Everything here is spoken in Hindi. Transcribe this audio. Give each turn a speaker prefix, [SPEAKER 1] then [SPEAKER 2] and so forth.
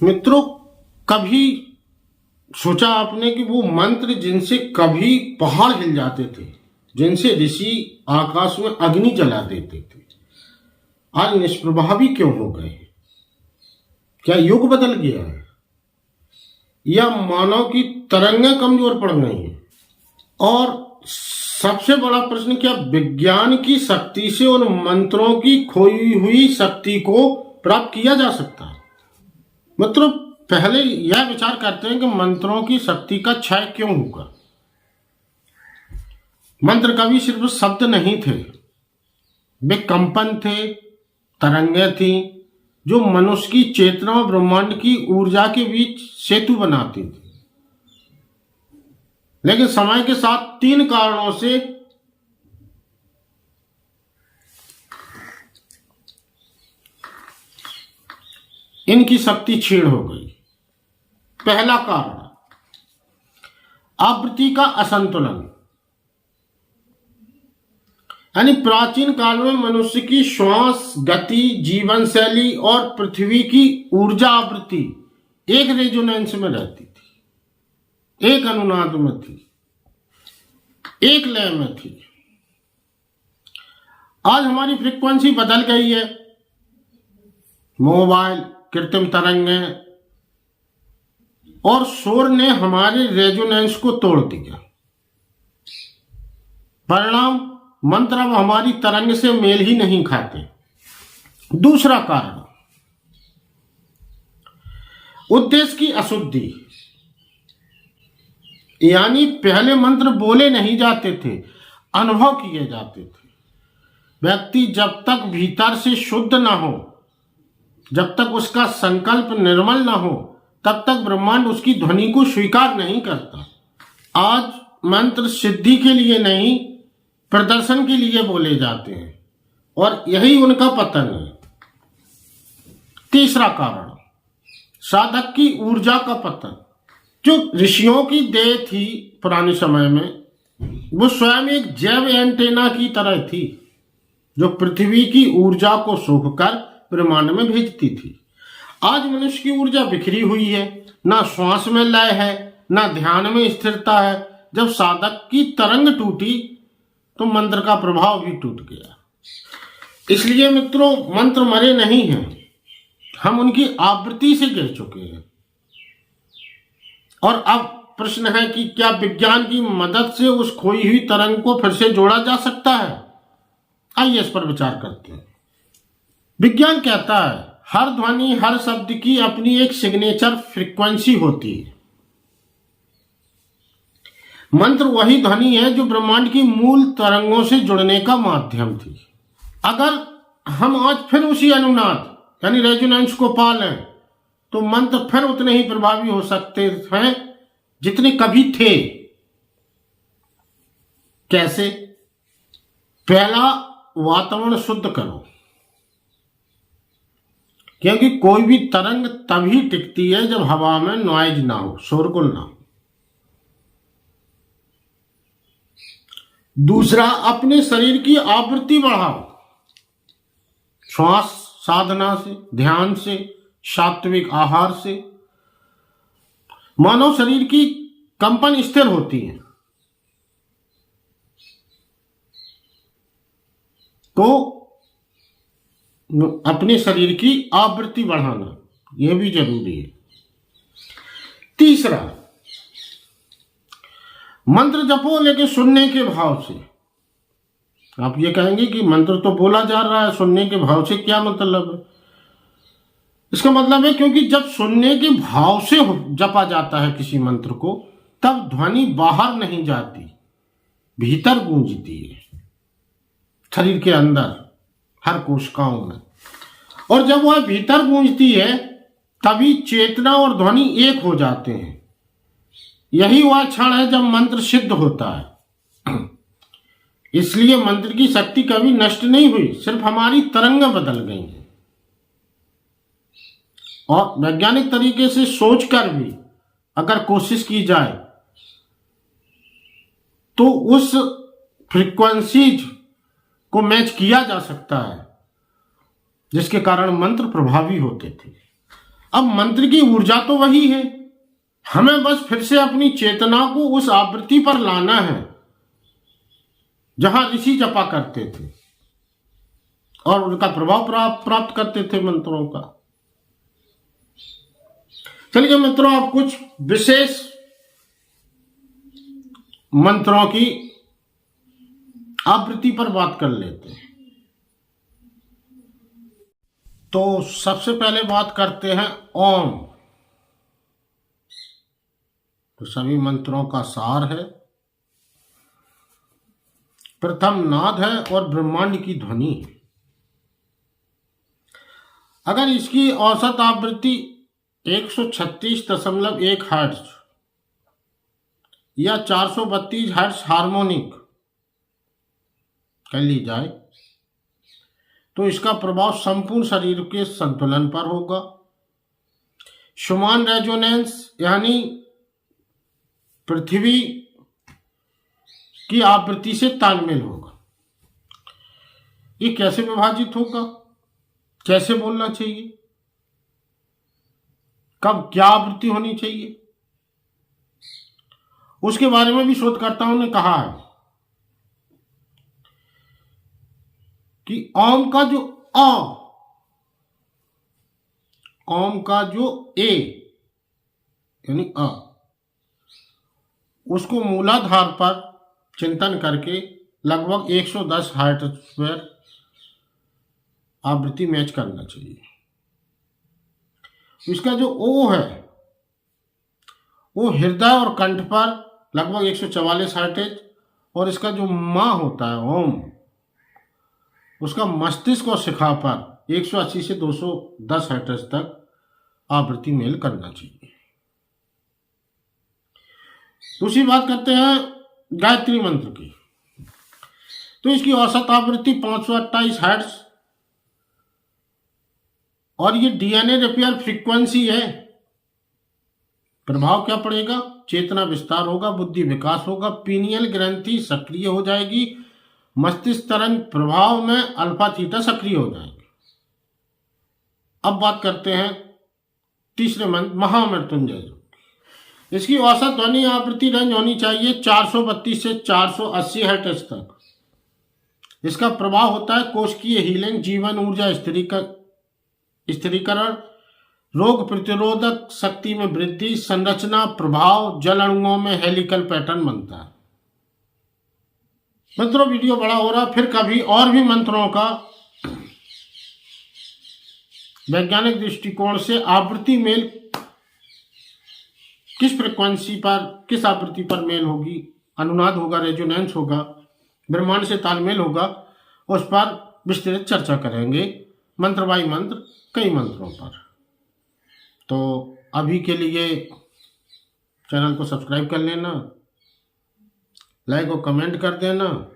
[SPEAKER 1] मित्रों, कभी सोचा आपने कि वो मंत्र जिनसे कभी पहाड़ हिल जाते थे, जिनसे ऋषि आकाश में अग्नि जला देते थे, आज निष्प्रभावी क्यों हो गए? क्या युग बदल गया है या मानव की तरंगें कमजोर पड़ गई हैं? और सबसे बड़ा प्रश्न, क्या विज्ञान की शक्ति से उन मंत्रों की खोई हुई शक्ति को प्राप्त किया जा सकता है? मित्रों, पहले यह विचार करते हैं कि मंत्रों की शक्ति का क्षय क्यों होगा। मंत्र कभी सिर्फ शब्द नहीं थे, वे कंपन थे, तरंगे थी जो मनुष्य की चेतना और ब्रह्मांड की ऊर्जा के बीच सेतु बनाती थी। लेकिन समय के साथ 3 कारणों से इनकी शक्ति क्षीण हो गई। पहला कारण, आवृत्ति का असंतुलन। यानी प्राचीन काल में मनुष्य की श्वास गति, जीवन शैली और पृथ्वी की ऊर्जा आवृत्ति एक रेजोनेंस में रहती थी, एक अनुनाद में थी, एक लय में थी। आज हमारी फ्रीक्वेंसी बदल गई है। मोबाइल, कृत्रिम तरंगें और शोर ने हमारे रेजोनेंस को तोड़ दिया। परिणाम, मंत्र अब हमारी तरंग से मेल ही नहीं खाते। दूसरा कारण, उद्देश्य की अशुद्धि। यानी पहले मंत्र बोले नहीं जाते थे, अनुभव किए जाते थे। व्यक्ति जब तक भीतर से शुद्ध ना हो, जब तक उसका संकल्प निर्मल ना हो, तब तक ब्रह्मांड उसकी ध्वनि को स्वीकार नहीं करता। आज मंत्र सिद्धि के लिए नहीं, प्रदर्शन के लिए बोले जाते हैं और यही उनका पतन है। तीसरा कारण, साधक की ऊर्जा का पतन। जो ऋषियों की देह थी पुराने समय में, वो स्वयं एक जैव एंटेना की तरह थी जो पृथ्वी की ऊर्जा को सोखकर ब्रह्मांड में भेजती थी। आज मनुष्य की ऊर्जा बिखरी हुई है, ना श्वास में लय है, ना ध्यान में स्थिरता है। जब साधक की तरंग टूटी तो मंत्र का प्रभाव भी टूट गया। इसलिए मित्रों, मंत्र मरे नहीं हैं, हम उनकी आवृत्ति से गिर चुके हैं। और अब प्रश्न है कि क्या विज्ञान की मदद से उस खोई हुई तरंग को फिर से जोड़ा जा सकता है? आइए इस पर विचार करते हैं। विज्ञान कहता है हर ध्वनि, हर शब्द की अपनी एक सिग्नेचर फ्रीक्वेंसी होती है। मंत्र वही ध्वनि है जो ब्रह्मांड की मूल तरंगों से जुड़ने का माध्यम थी। अगर हम आज फिर उसी अनुनाद यानी रेजोनेंस को पा लें तो मंत्र फिर उतने ही प्रभावी हो सकते हैं जितने कभी थे। कैसे? पहला, वातावरण शुद्ध करो, क्योंकि कोई भी तरंग तभी टिकती है जब हवा में नॉइज ना हो, शोरगुल ना हो। दूसरा, अपने शरीर की आवृत्ति बढ़ाओ, श्वास साधना से, ध्यान से, सात्विक आहार से। मानव शरीर की कंपन स्थिर होती है, तो अपने शरीर की आवृत्ति बढ़ाना यह भी जरूरी है। तीसरा, मंत्र जपो लेकिन सुनने के भाव से। आप ये कहेंगे कि मंत्र तो बोला जा रहा है, सुनने के भाव से क्या मतलब है? इसका मतलब है क्योंकि जब सुनने के भाव से जपा जाता है किसी मंत्र को, तब ध्वनि बाहर नहीं जाती, भीतर गूंजती है, शरीर के अंदर हर कोशिकाओं में। और जब वह भीतर गूंजती है तभी चेतना और ध्वनि एक हो जाते हैं। यही वह क्षण है जब मंत्र सिद्ध होता है। इसलिए मंत्र की शक्ति कभी नष्ट नहीं हुई, सिर्फ हमारी तरंगें बदल गई हैं। और वैज्ञानिक तरीके से सोचकर भी अगर कोशिश की जाए तो उस फ्रीक्वेंसीज को मैच किया जा सकता है जिसके कारण मंत्र प्रभावी होते थे। अब मंत्र की ऊर्जा तो वही है, हमें बस फिर से अपनी चेतना को उस आवृत्ति पर लाना है जहां ऋषि जपा करते थे और उनका प्रभाव प्राप्त करते थे मंत्रों का। चलिए मित्रों, आप कुछ विशेष मंत्रों की आवृत्ति पर बात कर लेते हैं। तो सबसे पहले बात करते हैं ओम। तो सभी मंत्रों का सार है, प्रथम नाद है और ब्रह्मांड की ध्वनि है। अगर इसकी औसत आवृत्ति 136.1 हर्ट्ज या 432 हर्ट्ज हार्मोनिक कर ली जाए तो इसका प्रभाव संपूर्ण शरीर के संतुलन पर होगा। शुमान रेजोनेंस यानी पृथ्वी की आवृत्ति से तालमेल होगा। ये कैसे विभाजित होगा, कैसे बोलना चाहिए, कब क्या आवृत्ति होनी चाहिए, उसके बारे में भी शोधकर्ताओं ने कहा है कि ओम का जो ओम का जो ए यानी अ, उसको मूलाधार पर चिंतन करके लगभग 110 हर्ट्ज पर आवृत्ति मैच करना चाहिए। इसका जो ओ है वो हृदय और कंठ पर लगभग 144 हर्ट्ज और इसका जो मा होता है ओम, उसका मस्तिष्क और शिखा पर 180 से 210 हर्ट्ज तक आवृत्ति मेल करना चाहिए। दूसरी बात करते हैं गायत्री मंत्र की। तो इसकी औसत आवृत्ति 528 हर्ट्ज और ये डीएनए रिपेयर फ्रीक्वेंसी है। प्रभाव क्या पड़ेगा, चेतना विस्तार होगा, बुद्धि विकास होगा, पीनियल ग्रंथि सक्रिय हो जाएगी, मस्तिष्क तरंग प्रभाव में अल्फा थीटा सक्रिय हो जाएंगे। अब बात करते हैं तीसरे मंत्र महामृत्युंजय। इसकी औसत ध्वनि आवृत्ति रेंज होनी चाहिए 432 से 480 हर्ट्ज तक। इसका प्रभाव होता है कोशिकीय हीलिंग, जीवन ऊर्जा स्थिरीकरण, रोग प्रतिरोधक शक्ति में वृद्धि, संरचना प्रभाव, जल अणुओं में हेलिकल पैटर्न बनता है। मित्रों, वीडियो बड़ा हो रहा, फिर कभी और भी मंत्रों का वैज्ञानिक दृष्टिकोण से आवृत्ति मेल किस फ्रिक्वेंसी पर, किस आवृत्ति पर मेल होगी, अनुनाद होगा, रेजोनेंस होगा, ब्रह्मांड से तालमेल होगा, उस पर विस्तृत चर्चा करेंगे मंत्र बाई मंत्र, कई मंत्रों पर। तो अभी के लिए चैनल को सब्सक्राइब कर लेना, लाइक और कमेंट कर देना।